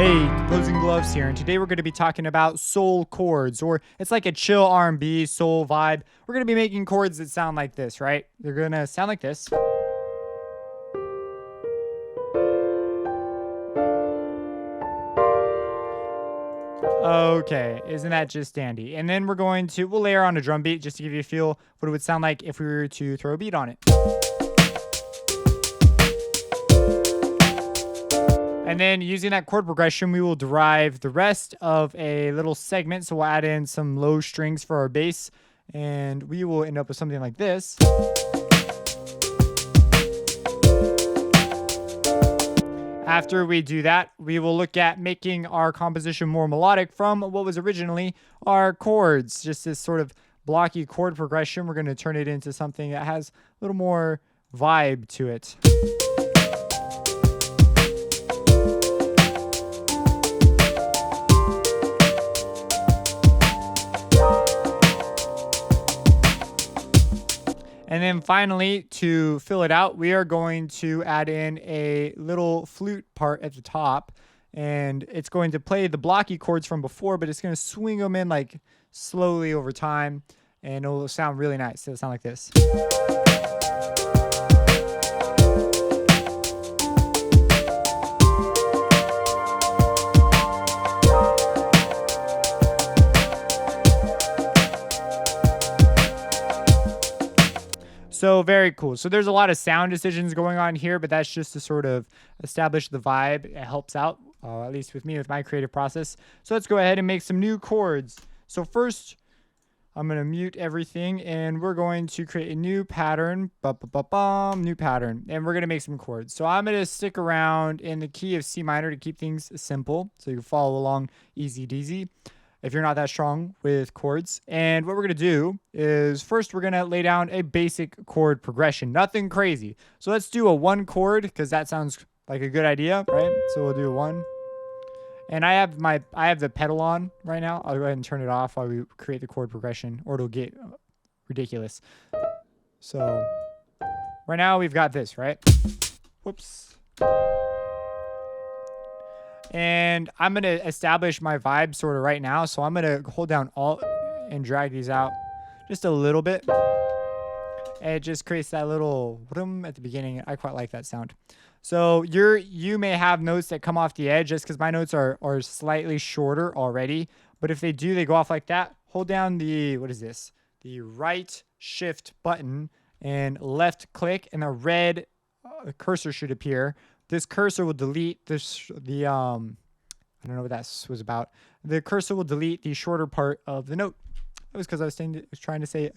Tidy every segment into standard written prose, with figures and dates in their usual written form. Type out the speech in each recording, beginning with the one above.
Hey, Composing Gloves here, and today we're going to be talking about soul chords, or it's like a chill R&B soul vibe. We're going to be making chords that sound like this, right? They're going to sound like this. Okay, isn't that just dandy? And then we'll layer on a drum beat just to give you a feel what it would sound like if we were to throw a beat on it. And then using that chord progression, we will derive the rest of a little segment. So we'll add in some low strings for our bass, and we will end up with something like this. After we do that, we will look at making our composition more melodic from what was originally our chords. Just this sort of blocky chord progression. We're going to turn it into something that has a little more vibe to it. And then finally, to fill it out, we are going to add in a little flute part at the top. And it's going to play the blocky chords from before, but it's going to swing them in like slowly over time. And it'll sound really nice. It'll sound like this. So very cool. So there's a lot of sound decisions going on here, but that's just to sort of establish the vibe. It helps out, at least with me, with my creative process. So let's go ahead and make some new chords. So first, I'm going to mute everything, and we're going to create a new pattern. New pattern. And we're going to make some chords. So I'm going to stick around in the key of C minor to keep things simple, so you can follow along easy deasy if you're not that strong with chords. And what we're going to do is first we're going to lay down a basic chord progression. Nothing crazy. So let's do a 1 chord because that sounds like a good idea, right? So we'll do a 1. And I have the pedal on right now. I'll go ahead and turn it off while we create the chord progression, or it'll get ridiculous. So right now we've got this, right? Whoops. And I'm going to establish my vibe sort of right now. So I'm going to hold down Alt and drag these out just a little bit. And it just creates that little rhythm at the beginning. I quite like that sound. So you may have notes that come off the edge just because my notes are slightly shorter already. But if they do, they go off like that. Hold down the right shift button and left click, and a red cursor should appear. This cursor will delete I don't know what that was about. The cursor will delete the shorter part of the note. That was because I was trying to say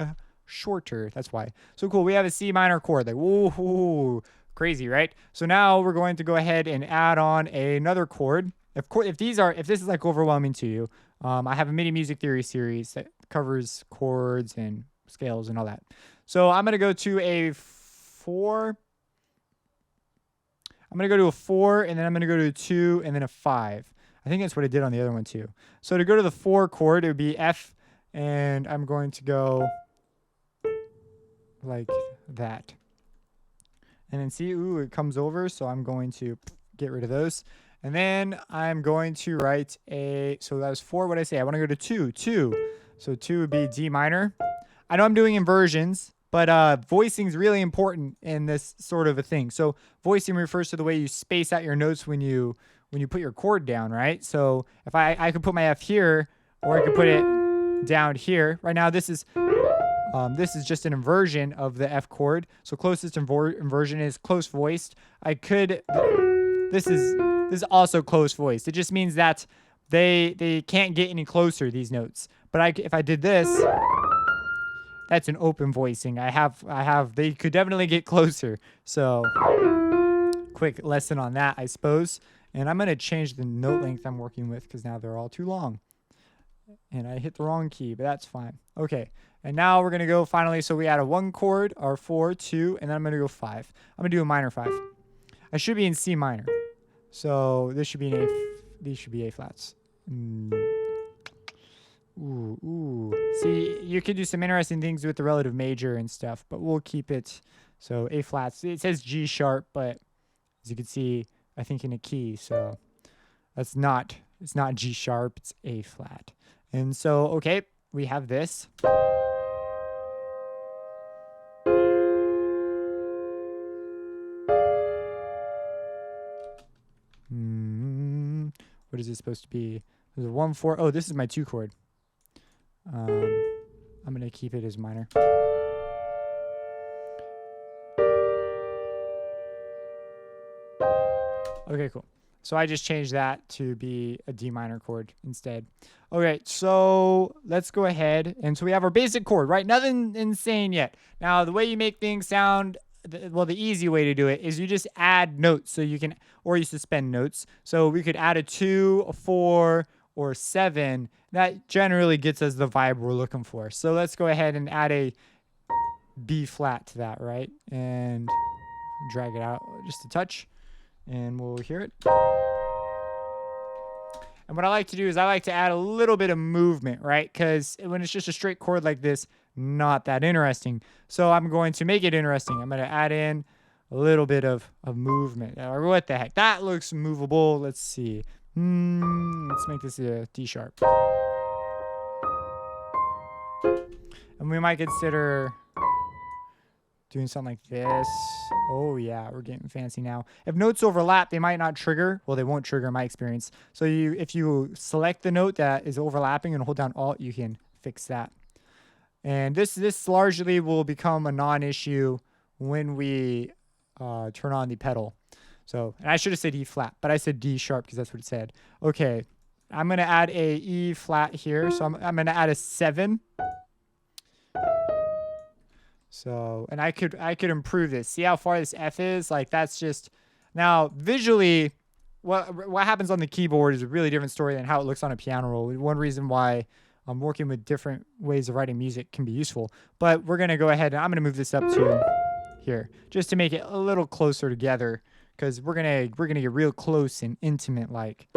shorter. That's why. So cool. We have a C minor chord. Like, whoa, crazy, right? So now we're going to go ahead and add on another chord. If this is like overwhelming to you, I have a mini music theory series that covers chords and scales and all that. So I'm going to go to a 4. I'm going to go to a 4, and then I'm going to go to a 2, and then a 5. I think that's what I did on the other one too. So to go to the 4 chord, it would be F, and I'm going to go like that. And then see, it comes over, so I'm going to get rid of those. And then I'm going to write so that was 4, what did I say? I want to go to 2. So 2 would be D minor. I know I'm doing inversions, but voicing is really important in this sort of a thing. So voicing refers to the way you space out your notes when you put your chord down, right? So if I could put my F here, or I could put it down here. Right now, this is just an inversion of the F chord. So closest inversion is close voiced. This is also close voiced. It just means that they can't get any closer, these notes. But if I did this, that's an open voicing. They could definitely get closer. So quick lesson on that, I suppose. And I'm going to change the note length I'm working with because now they're all too long. And I hit the wrong key, but that's fine. Okay. And now we're going to go finally. So we add a 1 chord, our 4, 2, and then I'm going to go 5. I'm going to do a minor 5. I should be in C minor. So this should be these should be A flats. Ooh. See, you could do some interesting things with the relative major and stuff, but we'll keep it. So A flats. It says G sharp, but as you can see, I think in a key. So It's not G sharp, it's A flat. And so, okay, we have this. What is this supposed to be? There's a 1 4. Oh, this is my 2 chord. I'm gonna keep it as minor. Okay, cool. So I just changed that to be a D minor chord instead. Okay, so let's go ahead. And so we have our basic chord, right? Nothing insane yet. Now, the way you make things sound, well, the easy way to do it is you just add notes. So you can, or you suspend notes. So we could add a 2, a 4, or 7. That generally gets us the vibe we're looking for. So let's go ahead and add a B flat to that, right? And drag it out just a touch. And we'll hear it. And what I like to do is I like to add a little bit of movement, right? Because when it's just a straight chord like this, not that interesting. So I'm going to make it interesting. I'm going to add in a little bit of movement. Or what the heck? That looks movable. Let's see. Let's make this a D sharp. And we might consider doing something like this. Oh yeah, we're getting fancy now. If notes overlap, they might not trigger. Well, they won't trigger in my experience. So if you select the note that is overlapping and hold down Alt, you can fix that. And this largely will become a non-issue when we turn on the pedal. So, and I should have said E flat, but I said D sharp because that's what it said. Okay, I'm gonna add a E flat here. So I'm gonna add a 7. So, and I could improve this. See how far this F is? Like that's just, now visually, what happens on the keyboard is a really different story than how it looks on a piano roll. One reason why I'm working with different ways of writing music can be useful. But we're gonna go ahead and I'm gonna move this up to here just to make it a little closer together because we're gonna get real close and intimate like.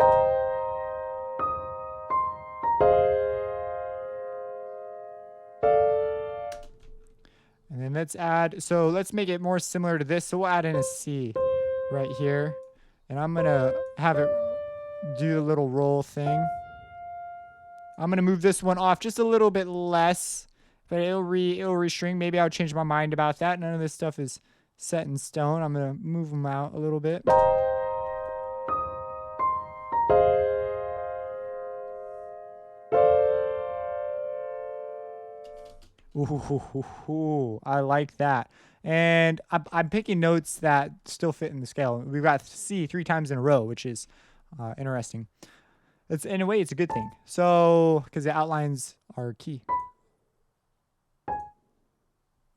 And then let's make it more similar to this. So we'll add in a C right here. And I'm going to have it do a little roll thing. I'm going to move this one off just a little bit less, but it'll restring. Maybe I'll change my mind about that. None of this stuff is set in stone. I'm going to move them out a little bit. Ooh, I like that. And I'm picking notes that still fit in the scale. We've got C 3 times in a row, which is interesting. It's in a way, it's a good thing. So, because it outlines our key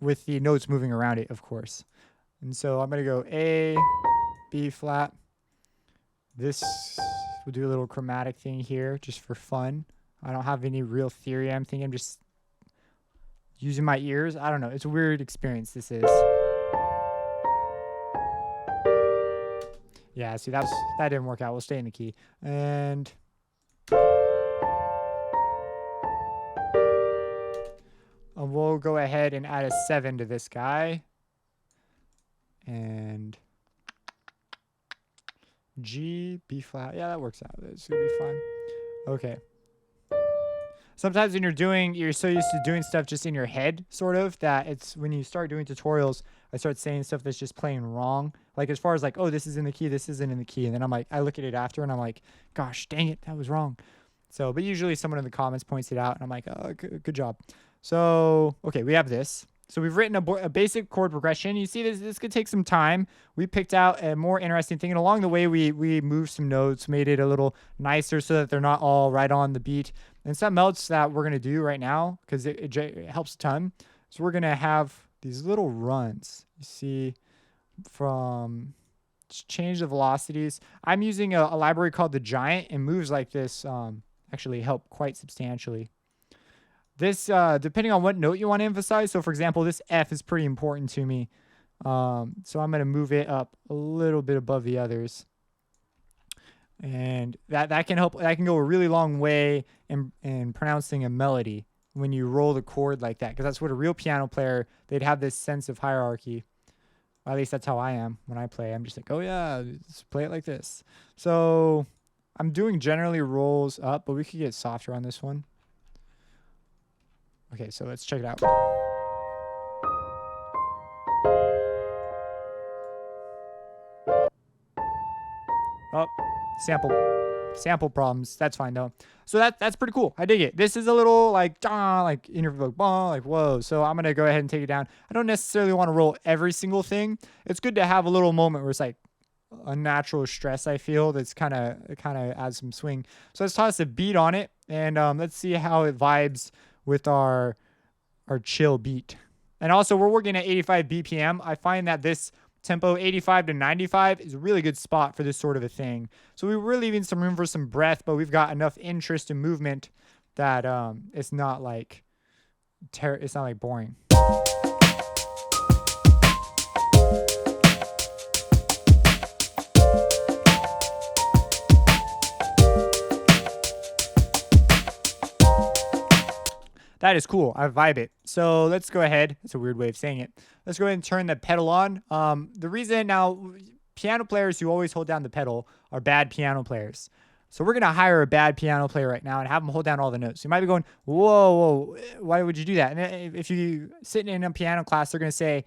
with the notes moving around it, of course. And so I'm going to go A, B flat. This, we'll do a little chromatic thing here just for fun. I don't have any real theory. I'm thinking I'm just using my ears. I don't know. It's a weird experience, this is. Yeah, see, that didn't work out. We'll stay in the key. And we'll go ahead and add a 7 to this guy. And G, B flat. Yeah, that works out. It's going to be fine. Okay. Sometimes when you're so used to doing stuff just in your head, sort of, that it's when you start doing tutorials, I start saying stuff that's just playing wrong. Like as far as like, oh, this is in the key, this isn't in the key. And then I'm like, I look at it after and I'm like, gosh, dang it, that was wrong. So, but usually someone in the comments points it out and I'm like, oh, good job. So, okay, we have this. So we've written a basic chord progression. You see this could take some time. We picked out a more interesting thing. And along the way, we moved some notes, made it a little nicer so that they're not all right on the beat. And something else that we're going to do right now, because it helps a ton, so we're going to have these little runs. You see, from change the velocities. I'm using a library called the Giant, and moves like this actually help quite substantially. This, depending on what note you want to emphasize. So, for example, this F is pretty important to me. So I'm going to move it up a little bit above the others. And that can help. That can go a really long way in pronouncing a melody when you roll the chord like that. Because that's what a real piano player, they'd have this sense of hierarchy. Or at least that's how I am when I play. I'm just like, oh yeah, let's play it like this. So I'm doing generally rolls up, but we could get softer on this one. Okay, so let's check it out. Oh, sample problems. That's fine though. So that's pretty cool. I dig it. This is a little like in your like whoa. So I'm gonna go ahead and take it down. I don't necessarily want to roll every single thing. It's good to have a little moment where it's like a natural stress I feel that's kind of adds some swing. So let's toss a beat on it and let's see how it vibes with our chill beat. And also we're working at 85 BPM. I find that this tempo 85 to 95 is a really good spot for this sort of a thing. So we're leaving some room for some breath, but we've got enough interest and movement that it's not like boring. That is cool. I vibe it. So let's go ahead. It's a weird way of saying it. Let's go ahead and turn the pedal on. The reason now, piano players who always hold down the pedal are bad piano players. So we're going to hire a bad piano player right now and have them hold down all the notes. You might be going, whoa, why would you do that? And if you sitting in a piano class, they're going to say,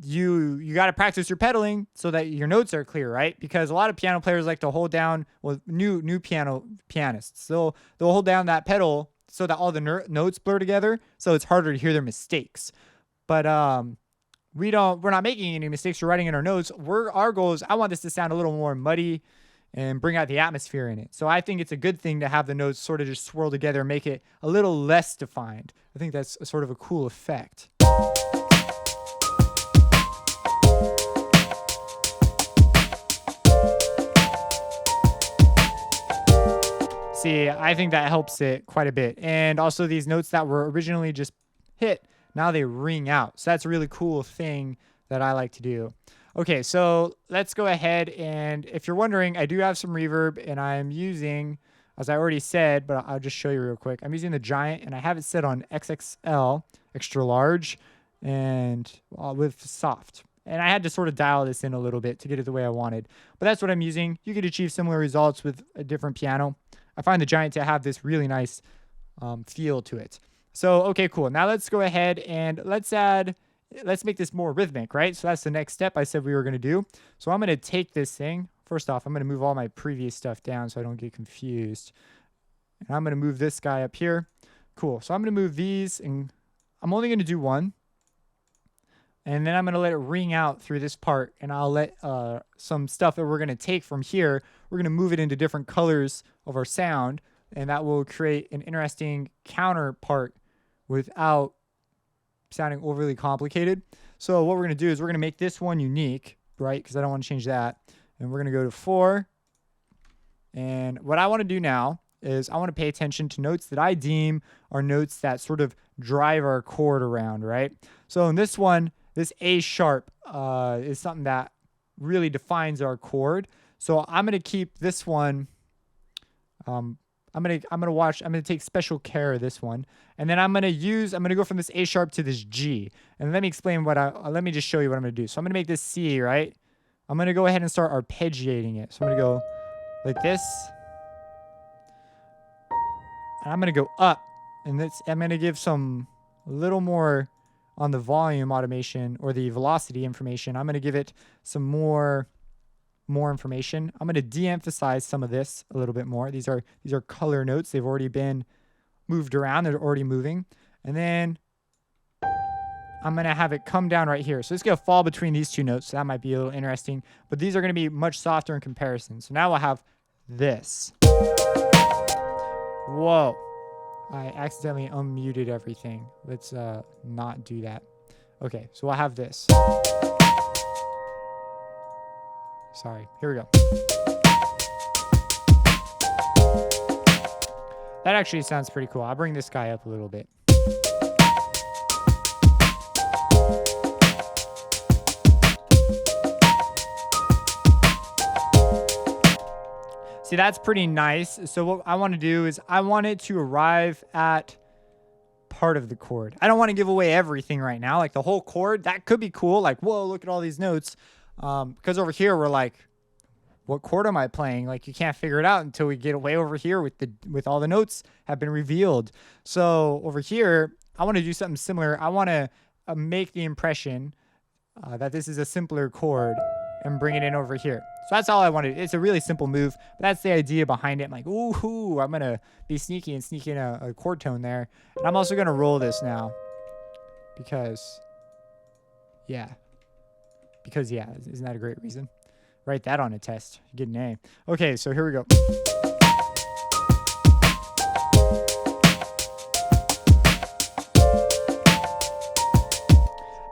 you got to practice your pedaling so that your notes are clear, right? Because a lot of piano players like to hold down, well, new pianists. So they'll hold down that pedal so that all the notes blur together, so it's harder to hear their mistakes. But we're not making any mistakes. We're writing in our notes. Our goal is I want this to sound a little more muddy and bring out the atmosphere in it. So I think it's a good thing to have the notes sort of just swirl together and make it a little less defined. I think that's sort of a cool effect. See, I think that helps it quite a bit. And also these notes that were originally just hit, now they ring out. So that's a really cool thing that I like to do. Okay, so let's go ahead. And if you're wondering, I do have some reverb and I'm using, as I already said, but I'll just show you real quick. I'm using the Giant and I have it set on XXL, extra large, and with soft. And I had to sort of dial this in a little bit to get it the way I wanted. But that's what I'm using. You could achieve similar results with a different piano. I find the Giant to have this really nice feel to it. So, okay, cool. Now let's go ahead and let's make this more rhythmic, right? So that's the next step I said we were going to do. So I'm going to take this thing. First off, I'm going to move all my previous stuff down so I don't get confused. And I'm going to move this guy up here. Cool. So I'm going to move these, and I'm only going to do one. And then I'm going to let it ring out through this part, and I'll let some stuff that we're going to take from here, we're going to move it into different colors of our sound, and that will create an interesting counterpart without sounding overly complicated. So what we're going to do is we're going to make this one unique, right? Because I don't want to change that. And we're going to go to 4. And what I want to do now is I want to pay attention to notes that I deem are notes that sort of drive our chord around, right? So in this one, this A sharp is something that really defines our chord. So I'm going to keep this one. I'm going to take special care of this one. And then I'm going to go from this A sharp to this G. And let me explain let me just show you what I'm going to do. So I'm going to make this C, right? I'm going to go ahead and start arpeggiating it. So I'm going to go like this. And I'm going to go up. And I'm going to give some a little more on the volume automation or the velocity information. I'm going to give it some more information. I'm going to de-emphasize some of this a little bit more. These are color notes. They've already been moved around. They're already moving. And then I'm going to have it come down right here. So it's going to fall between these two notes. So that might be a little interesting. But these are going to be much softer in comparison. So now we'll have this. Whoa. I accidentally unmuted everything. Let's not do that. Okay, so we'll have this. Sorry, here we go. That actually sounds pretty cool. I'll bring this guy up a little bit. See, that's pretty nice. So what I want to do is I want it to arrive at part of the chord. I don't want to give away everything right now. Like the whole chord, that could be cool. Like, whoa, look at all these notes. Because over here, we're like, what chord am I playing? Like you can't figure it out until we get way over here with all the notes have been revealed. So over here, I want to do something similar. I want to make the impression that this is a simpler chord and bring it in over here. So that's all I wanted. It's a really simple move, but that's the idea behind it. I'm like, ooh, I'm going to be sneaky and sneak in a chord tone there. And I'm also going to roll this now because, yeah, isn't that a great reason? Write that on a test. You get an A. Okay, so here we go.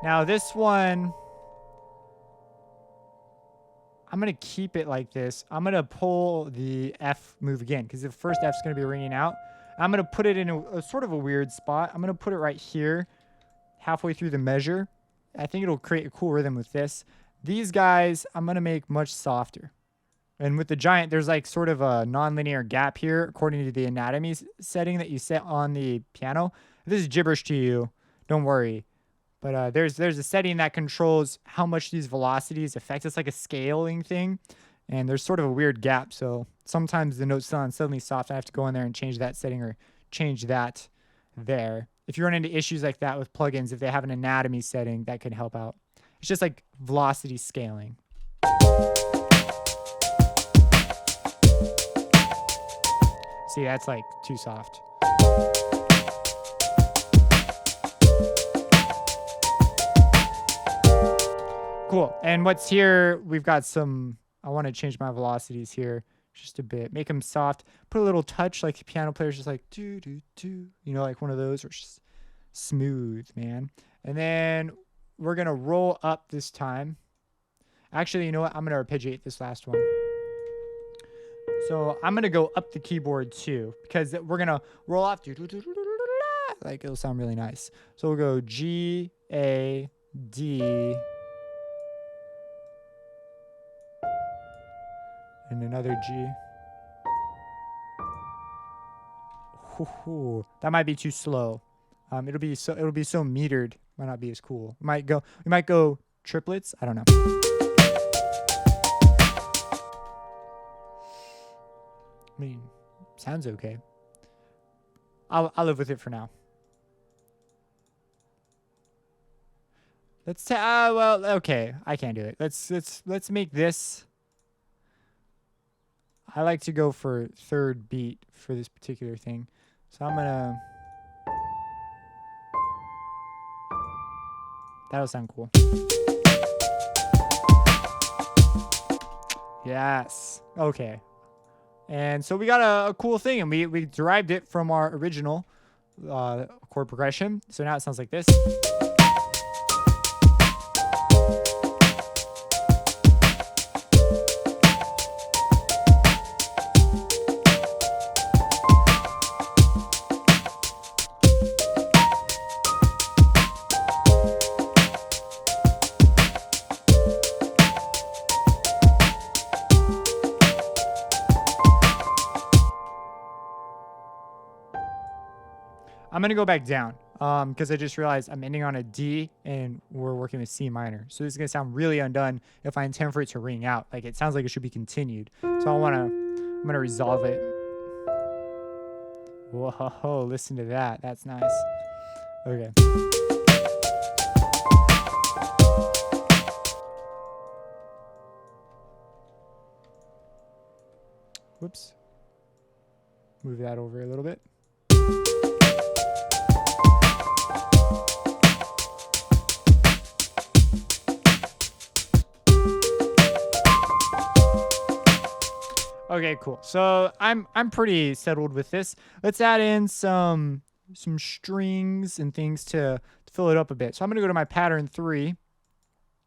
Now this one, I'm going to keep it like this. I'm going to pull the F move again because the first F is going to be ringing out. I'm going to put it in a sort of a weird spot. I'm going to put it right here, halfway through the measure. I think it'll create a cool rhythm with this. These guys, I'm going to make much softer. And with the giant, there's like sort of a nonlinear gap here according to the anatomy setting that you set on the piano. If this is gibberish to you, don't worry. But there's a setting that controls how much these velocities affect. It's like a scaling thing. And there's sort of a weird gap. So sometimes the notes sound suddenly soft. I have to go in there and change that setting or change that there. If you run into issues like that with plugins, if they have an anatomy setting, that could help out. It's just like velocity scaling. See, that's like too soft. Cool. And what's here, we've got some, I want to change my velocities here just a bit. Make them soft. Put a little touch like the piano player's just like, do, do, do. You know, like one of those, or just smooth, man. And then we're going to roll up this time. Actually, you know what? I'm going to arpeggiate this last one. So I'm going to go up the keyboard too, because we're going to roll off. Like it'll sound really nice. So we'll go G, A, D, and another G. Ooh, that might be too slow. It'll be so metered. Might not be as cool. We might go triplets. I don't know. I mean, sounds okay. I'll live with it for now. Let's well, okay. I can't do it. Let's make this. I like to go for third beat for this particular thing. So I'm gonna. That'll sound cool. Yes. Okay. And so we got a cool thing, and we derived it from our original chord progression. So now it sounds like this. I'm going to go back down because I just realized I'm ending on a D and we're working with C minor. So this is going to sound really undone if I intend for it to ring out. Like it sounds like it should be continued. So I'm going to resolve it. Whoa, listen to that. That's nice. Okay. Whoops. Move that over a little bit. Okay, cool. So I'm pretty settled with this. Let's add in some strings and things to fill it up a bit. So I'm gonna go to my pattern 3.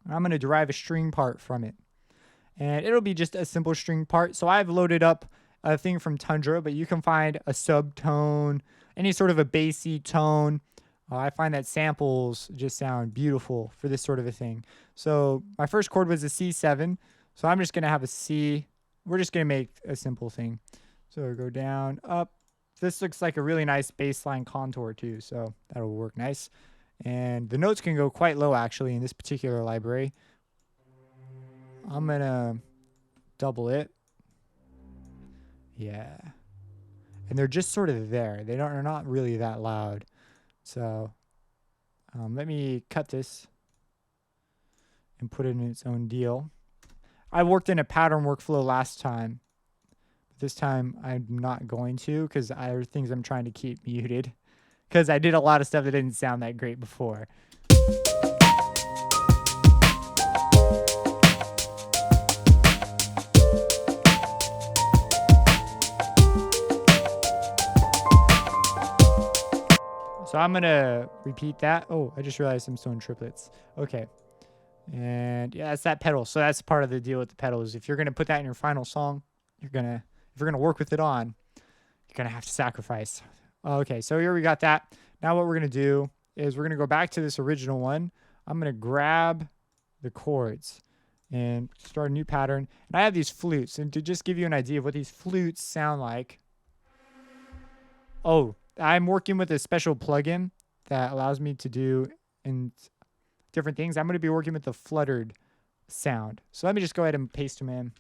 I'm gonna derive a string part from it, and it'll be just a simple string part. So I've loaded up a thing from Tundra, but you can find a subtone, any sort of a bassy tone. I find that samples just sound beautiful for this sort of a thing. So my first chord was a C7, so I'm just gonna have a C. We're just going to make a simple thing. So we'll go down, up. This looks like a really nice bass line contour too, so that'll work nice. And the notes can go quite low actually in this particular library. I'm going to double it. Yeah. And they're just sort of there. They're not really that loud. So let me cut this and put it in its own deal. I worked in a pattern workflow last time. This time I'm not going to, because there are things I'm trying to keep muted. Because I did a lot of stuff that didn't sound that great before. So I'm going to repeat that. Oh, I just realized I'm still in triplets. Okay. And yeah, that's that pedal. So that's part of the deal with the pedals. If you're going to put that in your final song, if you're going to work with it on, you're going to have to sacrifice. Okay, so here we got that. Now what we're going to do is we're going to go back to this original one. I'm going to grab the chords and start a new pattern. And I have these flutes. And to just give you an idea of what these flutes sound like. Oh, I'm working with a special plugin that allows me to do different things. I'm going to be working with the fluttered sound. So let me just go ahead and paste them in.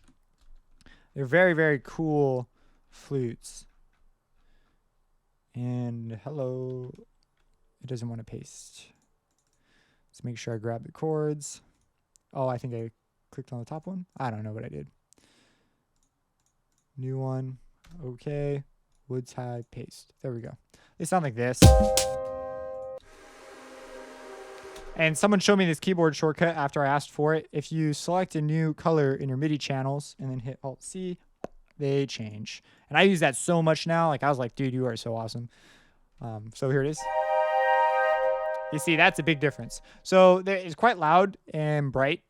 They're very, very cool flutes. And hello, it doesn't want to paste. Let's make sure I grab the chords. Oh, I think I clicked on the top one. I don't know what I did. New one. Okay. Wood tie, paste. There we go. They sound like this. And someone showed me this keyboard shortcut after I asked for it. If you select a new color in your MIDI channels and then hit Alt-C, they change. And I use that so much now. Like, I was like, dude, you are so awesome. So here it is. You see, that's a big difference. So it's quite loud and bright,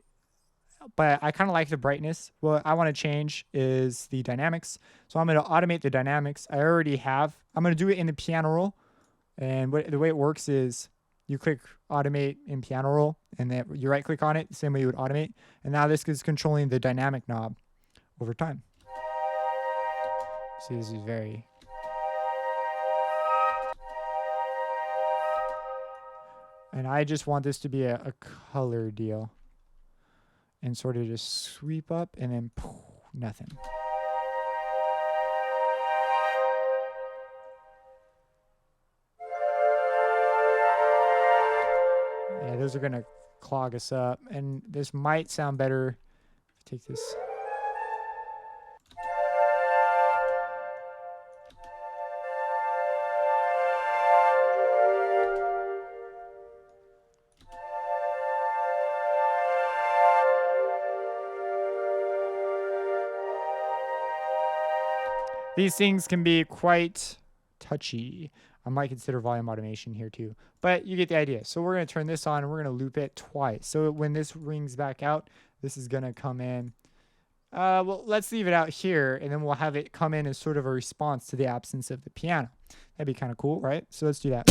but I kind of like the brightness. What I want to change is the dynamics. So I'm going to automate the dynamics. I already have. I'm going to do it in the piano roll. And the way it works is you click automate in piano roll, and then you right click on it, the same way you would automate. And now this is controlling the dynamic knob over time. See, this is very... And I just want this to be a color deal. And sort of just sweep up and then poof, nothing. Yeah, those are going to clog us up. And this might sound better. Take this. These things can be quite touchy. I might consider volume automation here too, but you get the idea. So we're going to turn this on and we're going to loop it twice. So when this rings back out, this is going to come in. Well, let's leave it out here, and then we'll have it come in as sort of a response to the absence of the piano. That'd be kind of cool, right? So let's do that.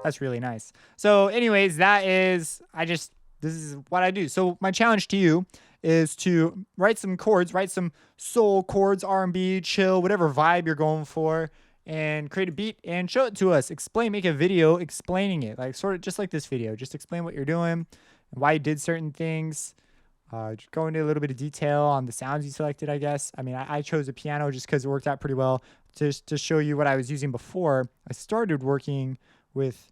That's really nice. So anyways, this is what I do. So my challenge to you is to write some chords, write some soul chords, R&B, chill, whatever vibe you're going for, and create a beat and show it to us. Make a video explaining it, like sort of just like this video. Just explain what you're doing and why you did certain things. Just go into a little bit of detail on the sounds you selected, I guess. I mean, I chose a piano just because it worked out pretty well. Just to show you what I was using before, I started working with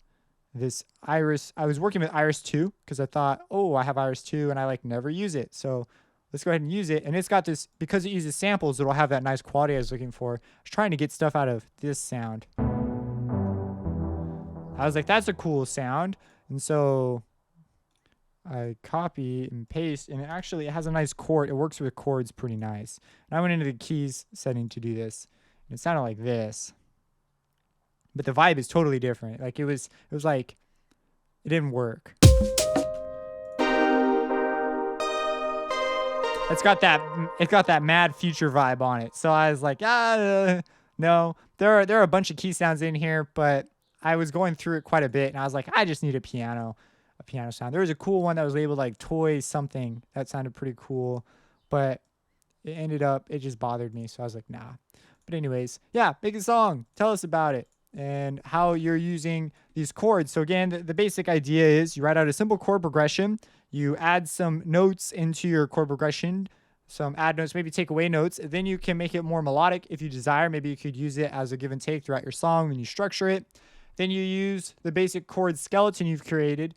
this Iris. I was working with Iris 2 because I thought, oh, I have Iris 2 and I never use it. So let's go ahead and use it. And it's got this, because it uses samples, it'll have that nice quality I was looking for. I was trying to get stuff out of this sound. I was like, that's a cool sound. And so I copy and paste, and it has a nice chord. It works with chords pretty nice. And I went into the keys setting to do this, and it sounded like this. But the vibe is totally different. Like it was like, it didn't work. It's got that Mad Future vibe on it. So I was like, no. there are a bunch of key sounds in here, but I was going through it quite a bit, and I was like, I just need a piano sound. There was a cool one that was labeled like toy something that sounded pretty cool, but it just bothered me, so I was like, nah. But anyways, yeah, make a song. Tell us about it and how you're using these chords. So again, the basic idea is you write out a simple chord progression, you add some notes into your chord progression, some add notes, maybe take away notes. Then you can make it more melodic if you desire. Maybe you could use it as a give and take throughout your song when you structure it. Then you use the basic chord skeleton you've created,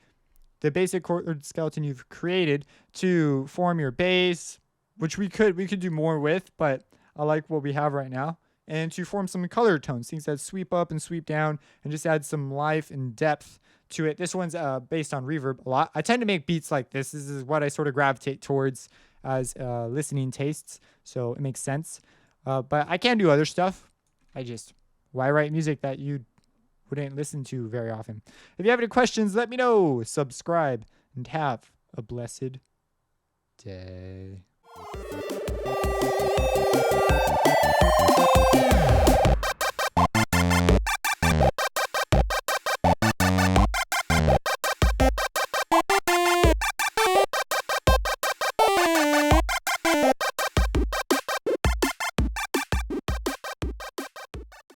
to form your bass, which we could do more with, but I like what we have right now. And to form some color tones, things that sweep up and sweep down, and just add some life and depth to it. This one's based on reverb a lot. I tend to make beats like this. This is what I sort of gravitate towards as listening tastes, so it makes sense. But I can do other stuff. Why write music that you wouldn't listen to very often? If you have any questions, let me know. Subscribe and have a blessed day.